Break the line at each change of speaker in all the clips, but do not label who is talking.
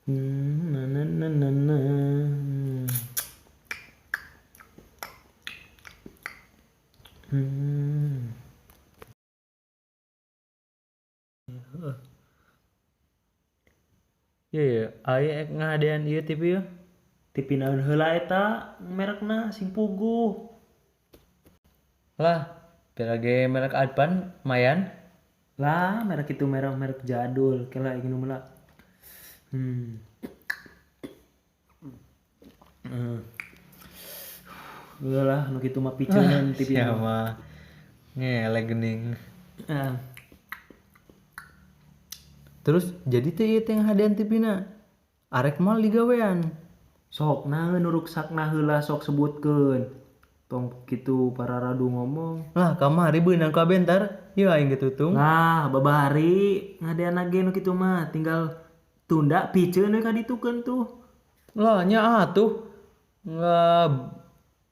Na na na na na. Ya, aya ngadean ieu TV ya. TV naon heula eta merekna sing puguh.
Lah, pirage merek Advan mayan.
Lah, merek itu merek jadul. Kela ingin meula. Hmm. Lah, nu kitu mah piceunan TV
Ya
mah.
mah ngele geuning.
Ah,
Terus jadi teh ieu teh ngadean TV-na. Arek mal digawean.
sok naeun nu ruksakna heula sok sebutkeun. Tong kitu para radu ngomong.
Lah kamari beunang ka bentar. Ieu aing getutung.
Lah, babari ngadean ge nu kitu mah tinggal tunda piceun we ka ditukeun tuh.
Lah nya atuh. Nggak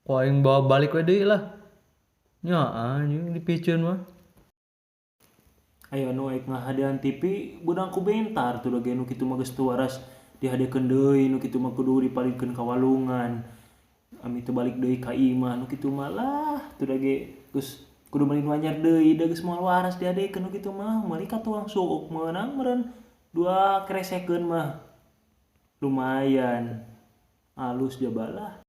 ku aing bawa balik we deui lah. Nya anjing dipiceun mah.
Ayo anu aik ngahadean TV budang ku bentar tuh ge nu kitu mah geus teu waras dihadekeun deui nu kitu mah kudu dipalingkeun ka walungan. Ami teu balik deui ka imah nu kitu mah lah tuh ge geus kudu meulin wanyar deui da geus moal waras dihadekeun nu kitu mah meuli ka tukang suuk meunang meureun 2 kresekeun mah lumayan alus jabalah.